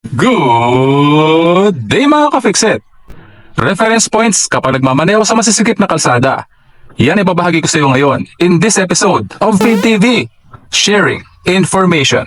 Good day mga ka-Fixit! Reference points kapag nagmamaneho sa masisikip na kalsada. Yan ibabahagi ko sa iyo ngayon in this episode of VTV, Sharing Information.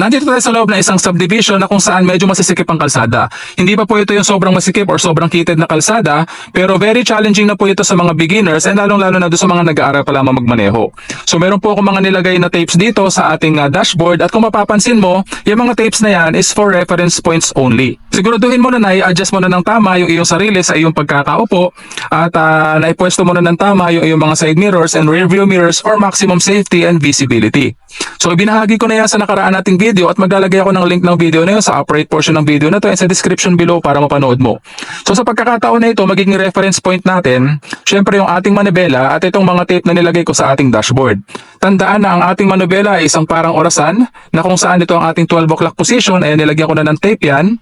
Nandito tayo sa loob ng isang subdivision na kung saan medyo masisikip ang kalsada. Hindi pa po ito yung sobrang masikip or sobrang kitid na kalsada, pero very challenging na po ito sa mga beginners and lalong-lalo na doon sa mga nag-aaral pa lamang magmaneho. So meron po ako mga nilagay na tapes dito sa ating dashboard at kung mapapansin mo, yung mga tapes na yan is for reference points only. Siguraduhin mo na i-adjust mo na ng tama yung iyong sarili sa iyong pagkakaupo at naipwesto mo na ng tama yung iyong mga side mirrors and rear view mirrors for maximum safety and visibility. So ibinahagi ko na yan sa nakaraan nating video at maglalagay ako ng link ng video na yun sa upper right portion ng video na to and sa description below para mapanood mo. So sa pagkakataon na ito, magiging reference point natin, syempre yung ating manibela at itong mga tape na nilagay ko sa ating dashboard. Tandaan na ang ating manibela ay isang parang orasan na kung saan ito ang ating 12 o'clock position ay nilagyan ko na ng tape yan.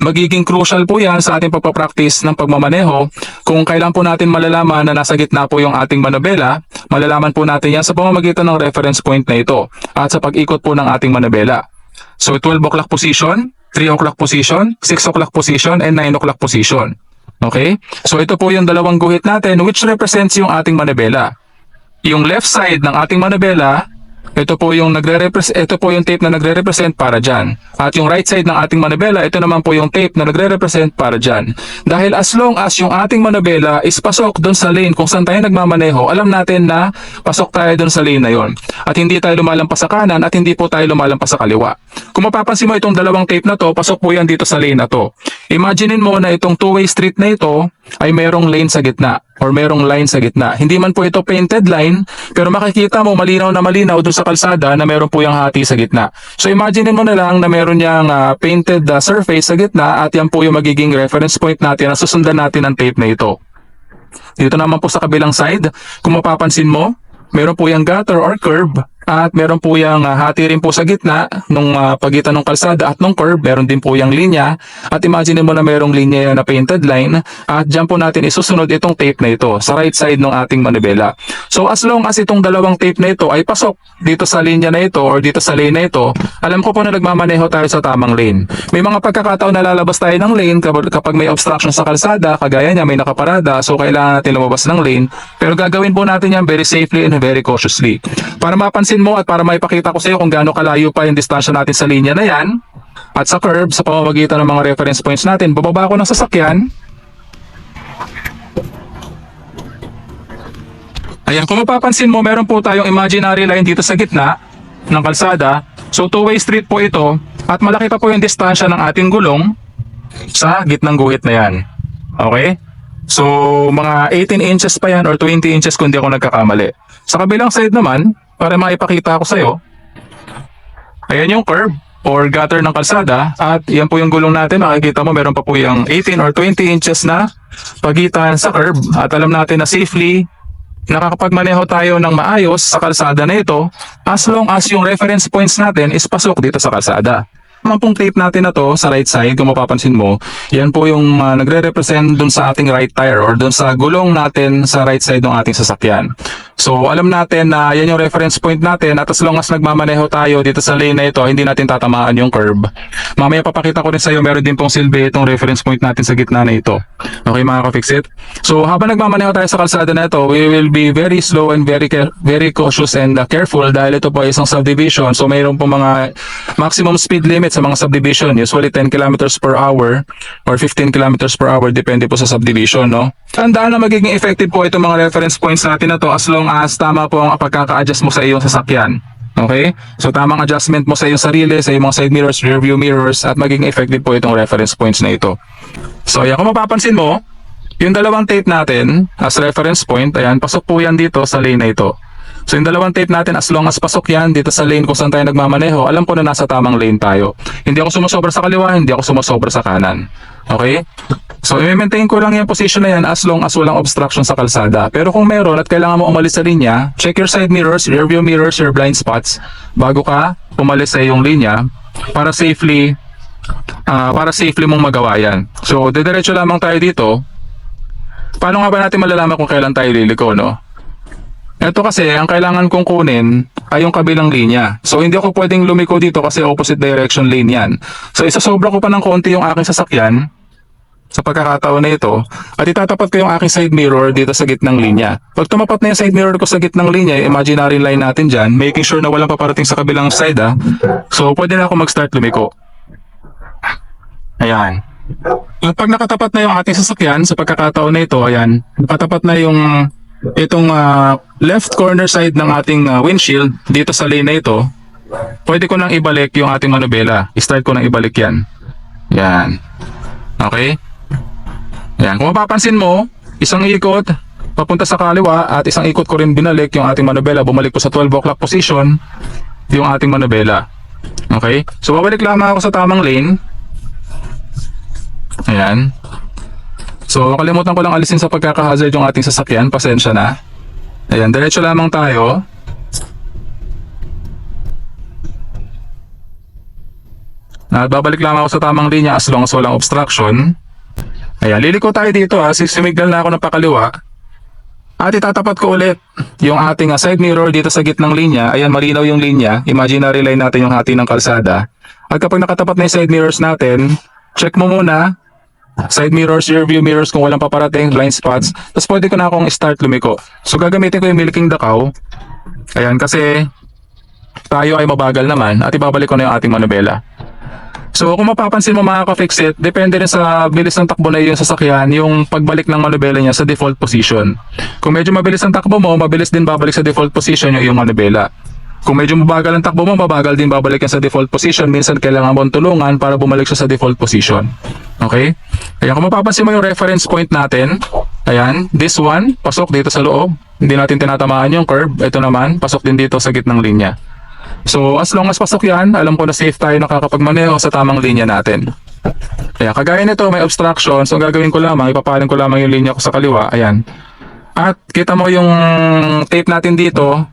Magiging crucial po yan sa ating pagpapractice ng pagmamaneho. Kung kailan po natin malalaman na nasa gitna po yung ating manibela, malalaman po natin yan sa pamamagitan ng reference point na ito at sa pag-ikot po ng ating manibela. So 12 o'clock position, 3 o'clock position, 6 o'clock position, and 9 o'clock position. Okay? So ito po yung dalawang guhit natin which represents yung ating manibela. Yung left side ng ating manibela, ito po yung tape na nagre-represent para dyan. At yung right side ng ating manibela, ito naman po yung tape na nagre-represent para dyan. Dahil as long as yung ating manibela is pasok doon sa lane kung saan tayo nagmamaneho, alam natin na pasok tayo doon sa lane na yon. At hindi tayo lumalampas sa kanan at hindi po tayo lumalampas sa kaliwa. Kung mapapansin mo itong dalawang tape na to, pasok po yan dito sa lane na to. Imaginein mo na itong two-way street na ito ay mayroong lane sa gitna or mayroong line sa gitna. Hindi man po ito painted line, pero makikita mo malinaw na malinaw doon sa kalsada na mayroon po yung hati sa gitna. So imagine mo na lang na mayroon yang painted surface sa gitna at yan po yung magiging reference point natin na susundan natin ang tape na ito. Dito naman po sa kabilang side, kung mapapansin mo, meron po yung gutter or curb at meron po yung hati rin po sa gitna nung pagitan ng kalsada at ng curb, meron din po yung linya at imagine mo na merong linya na painted line at dyan po natin isusunod itong tape na ito sa right side ng ating manibela. So as long as itong dalawang tape na ito ay pasok dito sa linya na ito or dito sa lane na ito, alam ko po na nagmamaneho tayo sa tamang lane. May mga pagkakataon na lalabas tayo ng lane kapag may obstruction sa kalsada, kagaya niya may nakaparada, so kailangan natin lumabas ng lane, pero gagawin po natin yan very safely and very cautiously. Para mapansin mo at para maipakita ko sa iyo kung gaano kalayo pa yung distansya natin sa linya na yan at sa curb sa pamamagitan ng mga reference points natin, bababa ko ng sasakyan. Ayan, kung mapapansin mo, meron po tayong imaginary line dito sa gitna ng kalsada. So two-way street po ito at malaki pa po yung distansya ng ating gulong sa gitnang guhit na yan. Okay? So mga 18 inches pa yan or 20 inches kung di ako nagkakamali. Sa kabilang side naman, para maipakita ko sa iyo, ayan yung curb or gutter ng kalsada at yan po yung gulong natin. Makikita mo meron pa po yung 18 or 20 inches na pagitan sa curb at alam natin na safely nakakapagmaneho tayo ng maayos sa kalsada na ito as long as yung reference points natin is pasok dito sa kalsada. Ang pong tape natin na to sa right side, kung mapapansin mo, yan po yung nagre-represent dun sa ating right tire or dun sa gulong natin sa right side ng ating sasakyan. So alam natin na yan yung reference point natin at as long as nagmamaneho tayo dito sa lane na ito, hindi natin tatamaan yung curb. Mamaya papakita ko rin sa iyo, meron din pong silbi itong reference point natin sa gitna na ito. Okay mga ka-Fixit? So habang nagmamaneho tayo sa kalsada na ito, we will be very slow and very cautious and careful dahil ito po ay isang subdivision. So mayroon po mga maximum speed limit sa mga subdivision, usually 10 kilometers per hour or 15 kilometers per hour, depende po sa subdivision, no? Tandaan na magiging effective po itong mga reference points natin na to as long as tama po ang pagkaka-adjust mo sa iyong sasakyan. Okay? So tamang adjustment mo sa iyong sarili, sa iyong mga side mirrors, rear view mirrors at magiging effective po itong reference points na ito. So yan, kung mapapansin mo, yung dalawang tape natin as reference point, ayan, pasok po yan dito sa lane na ito. So yung dalawang tape natin, as long as pasok yan dito sa lane kung saan tayo nagmamaneho, alam ko na nasa tamang lane tayo. Hindi ako sumasobra sa kaliwa, hindi ako sumasobra sa kanan. Okay? So i-maintain ko lang yung position na yan as long as walang obstruction sa kalsada. Pero kung meron at kailangan mo umalis sa linya, check your side mirrors, rear view mirrors, your blind spots bago ka umalis sa iyong linya para safely mong magawa yan. So didiretso lamang tayo dito. Paano nga ba natin malalaman kung kailan tayo liliko, no? Ito kasi, ang kailangan kong kunin ay yung kabilang linya. So, hindi ako pwedeng lumiko dito kasi opposite direction lane yan. So, isasobra ko pa ng konti yung aking sasakyan sa pagkakataon na ito at itatapat ko yung aking side mirror dito sa gitnang linya. Pag tumapat na yung side mirror ko sa gitnang linya, yung imaginary line natin dyan, making sure na walang paparating sa kabilang side So, pwede na ako mag-start lumiko. Ayan. At pag nakatapat na yung ating sasakyan sa pagkakataon na ito, ayan, nakatapat na yung itong left corner side ng ating windshield dito sa lane na ito, pwede ko nang ibalik yung ating manubela. I-start ko nang ibalik yan. Yan. Okay? Yan. Kung mapapansin mo, isang ikot papunta sa kaliwa at isang ikot ko rin binalik yung ating manubela. Bumalik ko sa 12 o'clock position yung ating manubela. Okay? So, babalik lamang ako sa tamang lane. Ayan. So, kalimutan ko lang alisin sa pagkakahazard yung ating sasakyan. Pasensya na. Ayan, diretso lamang tayo. At babalik lamang ako sa tamang linya as long as walang obstruction. Ayan, liliko tayo dito Sisimignal na ako ng pakaliwa. At itatapat ko ulit yung ating side mirror dito sa gitnang linya. Ayan, malinaw yung linya. Imaginary line natin yung hati ng kalsada. At kapag nakatapat na yung side mirrors natin, check mo muna side mirrors, rear view mirrors kung walang paparating, blind spots. Tapos pwede ko na akong start lumiko. So gagamitin ko yung milking dakaw. Ayan, kasi tayo ay mabagal naman at ibabalik ko na yung ating manubela. So kung mapapansin mo mga ka-fix it, depende rin sa bilis ng takbo na yung sasakyan, yung pagbalik ng manubela niya sa default position. Kung medyo mabilis ang takbo mo, mabilis din babalik sa default position yung iyong manubela. Kung medyo mabagal ang takbo mo, mabagal din babalik yan sa default position. Minsan kailangan mong tulungan para bumalik siya sa default position. Okay? Ayan, kung mapapansin mo yung reference point natin, ayan, this one, pasok dito sa loob. Hindi natin tinatamaan yung curve. Ito naman, pasok din dito sa gitnang linya. So, as long as pasok yan, alam ko na safe tayo nakakapagmaneho sa tamang linya natin. Ayan, kagaya nito, may obstruction. So, gagawin ko lamang, ipapaling ko lamang yung linya ko sa kaliwa. Ayan. At kita mo yung tape natin dito.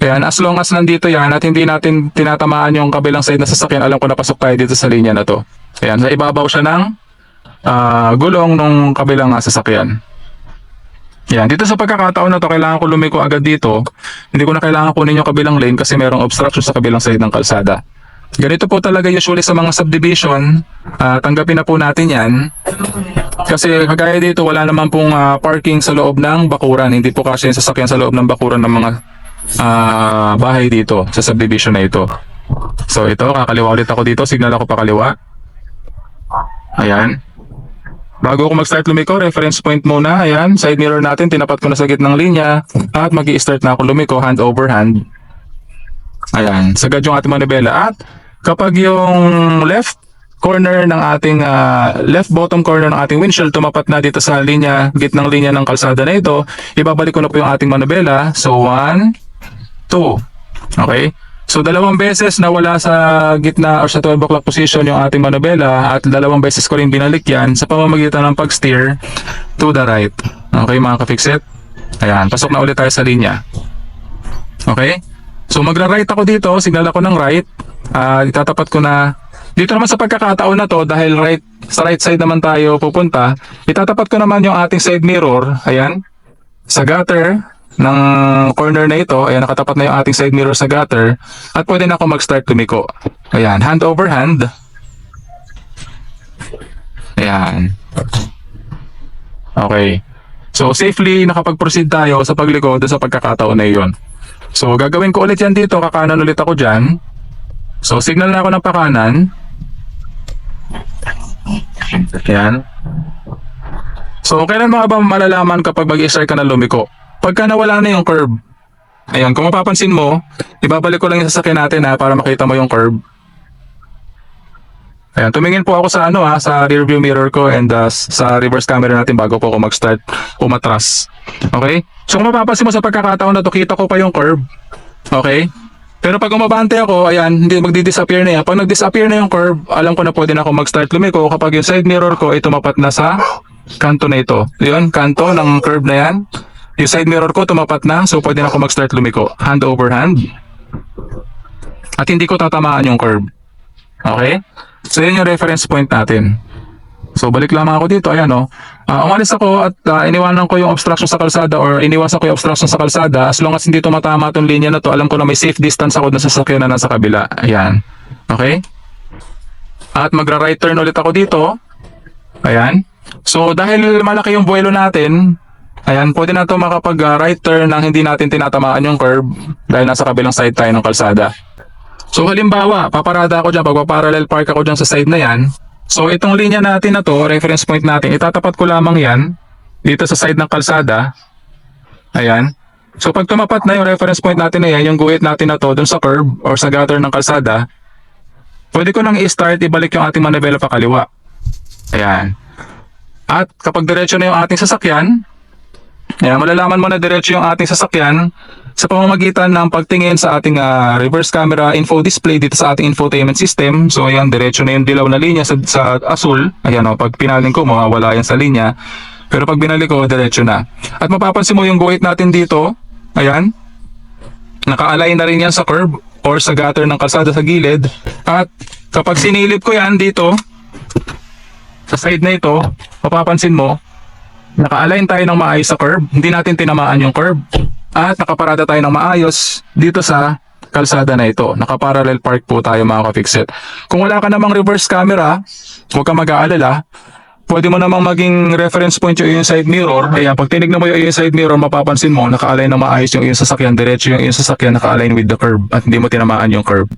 Ayan, as long as nandito yan at hindi natin tinatamaan yung kabilang side na sasakyan, alam ko na pasok tayo dito sa linya na to. Ayan, sa ibabaw siya ng gulong nung kabilang sasakyan. Ayan, dito sa pagkakataon na to, kailangan ko lumiko agad dito. Hindi ko na kailangan kunin yung kabilang lane kasi merong obstruction sa kabilang side ng kalsada. Ganito po talaga usually sa mga subdivision. Tanggapin na po natin yan. Kasi kagaya dito, wala naman pong parking sa loob ng bakuran. Hindi po kasi yung sasakyan sa loob ng bakuran ng mga bahay dito sa subdivision na ito. So ito, kakaliwa ulit ako dito, signal ako pakaliwa. Ayan. Bago ako mag-start lumiko, reference point muna. Ayan, side mirror natin, tinapat ko na sa gitnang linya. At mag-i-start na ako lumiko, hand over hand. Ayan, sagad yung ating manubela. At kapag yung left corner ng ating left bottom corner ng ating windshield tumapat na dito sa linya, gitnang linya ng kalsada na ito, ibabalik ko na po yung ating manubela. So 1, 2. Okay? So dalawang beses nawala sa gitna or sa 12 o'clock position yung ating manubela at dalawang beses ko rin binalik yan sa pamamagitan ng pag-steer to the right. Okay mga ka-fixit? Ayan, pasok na ulit tayo sa linya. Okay? So magra-right ako dito, signal ako ng right. Itatapat ko na dito naman sa pagkakataon na to dahil sa right side naman tayo pupunta. Itatapat ko naman yung ating side mirror, ayan, sa gutter ng corner na ito. Ayan, nakatapat na yung ating side mirror sa gutter at pwede na ako mag-start lumiko. Ayan, hand over hand. Ayan. Okay. So safely nakapag-proceed tayo sa pagliko sa pagkakataon na iyon. So gagawin ko ulit yan dito, kakanan ulit ako dyan. So signal na ako ng pakanan. Ayan. So kailan mga ba malalaman kapag mag-start ka na lumiko? Pagka nawala na yung curve. Ayan, kung mapapansin mo, ibabalik ko lang yung sasakyan natin para makita mo yung curve. Ayan, tumingin po ako sa sa rear view mirror ko and sa reverse camera natin bago po ako mag-start umatras. Okay? So kung mapapansin mo sa pagkakataon na to, kita ko pa yung curve. Okay? Pero pag umabante ako, ayan, hindi magdi-disappear na yan. Pag nag-disappear na yung curve, alam ko na pwede na ako mag-start lumiko kapag yung side mirror ko ay tumapat na sa kanto na ito. Yun, kanto ng curve na yan. Yung side mirror ko tumapat na, so pwede na ako mag-start lumiko. Hand over hand. At hindi ko tatamaan yung curve. Okay? So yun yung reference point natin. So balik lamang ako dito, ayan Umalis ako at iniwanan ko yung obstruction sa kalsada or iniwasan ko yung obstruction sa kalsada. As long as hindi tumatama itong linya na to, alam ko na may safe distance ako na sasakyan na nasa kabila. Ayan. Okay? At magra-right turn ulit ako dito. Ayan. So dahil malaki yung buwelo natin, ayan, pwede na to makapag-right turn nang hindi natin tinatamaan yung curb dahil nasa kabilang side tayo ng kalsada. So halimbawa, paparada ako dyan, pagpaparallel park ako dyan sa side na yan. So itong linya natin na to, reference point natin, itatapat ko lamang yan dito sa side ng kalsada. Ayan. So pag tumapat na yung reference point natin na yan, yung guhit natin na to dun sa curb or sa gutter ng kalsada, pwede ko nang i-start, ibalik yung ating manibela pa kaliwa. Ayan. At kapag diretso na yung ating sasakyan, ayan, malalaman mo na diretso yung ating sasakyan sa pamamagitan ng pagtingin sa ating reverse camera info display dito sa ating infotainment system. So ayan, diretso na yung dilaw na linya sa asul. Ayan o, pag pinaling ko, mawawala yan sa linya. Pero pag binalik ko, diretso na. At mapapansin mo yung guhit natin dito, ayan, naka-align na rin yan sa curb or sa gutter ng kalsada sa gilid. At kapag sinilip ko yan dito, sa side na ito, mapapansin mo, naka-align tayo ng maayos sa curb, hindi natin tinamaan yung curb. At nakaparada tayo ng maayos dito sa kalsada na ito. Nakaparallel park po tayo mga ka-fixit. Kung wala ka namang reverse camera, huwag ka mag-aalala. Pwede mo namang maging reference point yung side mirror. Kaya pag tinignan mo yung side mirror, mapapansin mo, naka-align ng maayos yung sasakyan. Diretso yung sasakyan, naka-align with the curb at hindi mo tinamaan yung curb.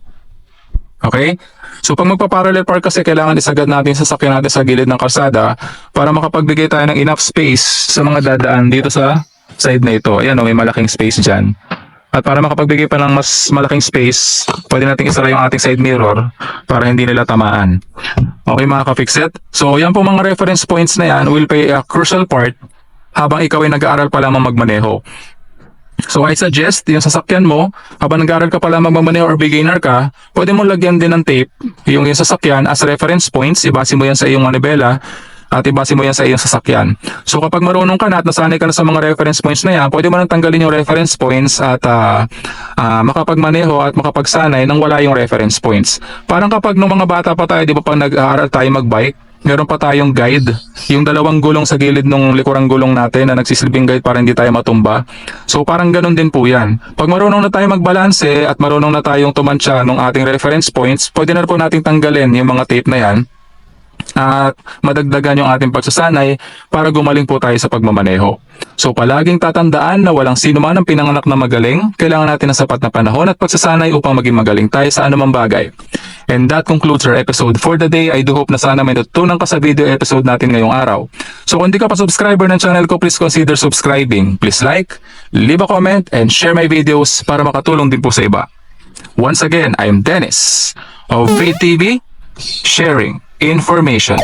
Okay? So pag magpa-parallel park kasi kailangan isagad natin yung sasakyan natin sa gilid ng kalsada para makapagbigay tayo ng enough space sa mga dadaan dito sa side na ito. Ayan o, may malaking space dyan. At para makapagbigay pa ng mas malaking space, pwede natin isara yung ating side mirror para hindi nila tamaan. Okay mga ka-fixit? So yan po mga reference points na yan will play a crucial part habang ikaw ay nag-aaral pa lamang magmaneho. So I suggest, yung sasakyan mo, habang nag-aaral ka pa lamang magmaneho or beginner ka, pwede mo lagyan din ng tape yung sasakyan as reference points, ibase mo yan sa iyong manibela, at ibase mo yan sa iyong sasakyan. So kapag marunong ka na at nasanay ka na sa mga reference points na yan, pwede mo nang tanggalin yung reference points at makapagmaneho at makapagsanay nang wala yung reference points. Parang kapag nung mga bata pa tayo, di ba pag nag-aaral tayo magbike, meron pa tayong guide, yung dalawang gulong sa gilid ng likurang gulong natin na nagsisilbing guide para hindi tayo matumba. So parang ganun din po yan. Pag marunong na tayo magbalanse at marunong na tayong tumansya ng ating reference points, pwede na po nating tanggalin yung mga tape na yan at madagdagan yung ating pagsasanay para gumaling po tayo sa pagmamaneho. So palaging tatandaan na walang sino man ang pinanganak na magaling, kailangan natin ng sapat na panahon at pagsasanay upang maging magaling tayo sa anumang bagay. And that concludes our episode for the day. I do hope na sana may natutunan ka sa video episode natin ngayong araw. So kung di ka pa subscriber ng channel ko, please consider subscribing. Please like, leave a comment, and share my videos para makatulong din po sa iba. Once again, I'm Dennis of Faith TV, sharing information.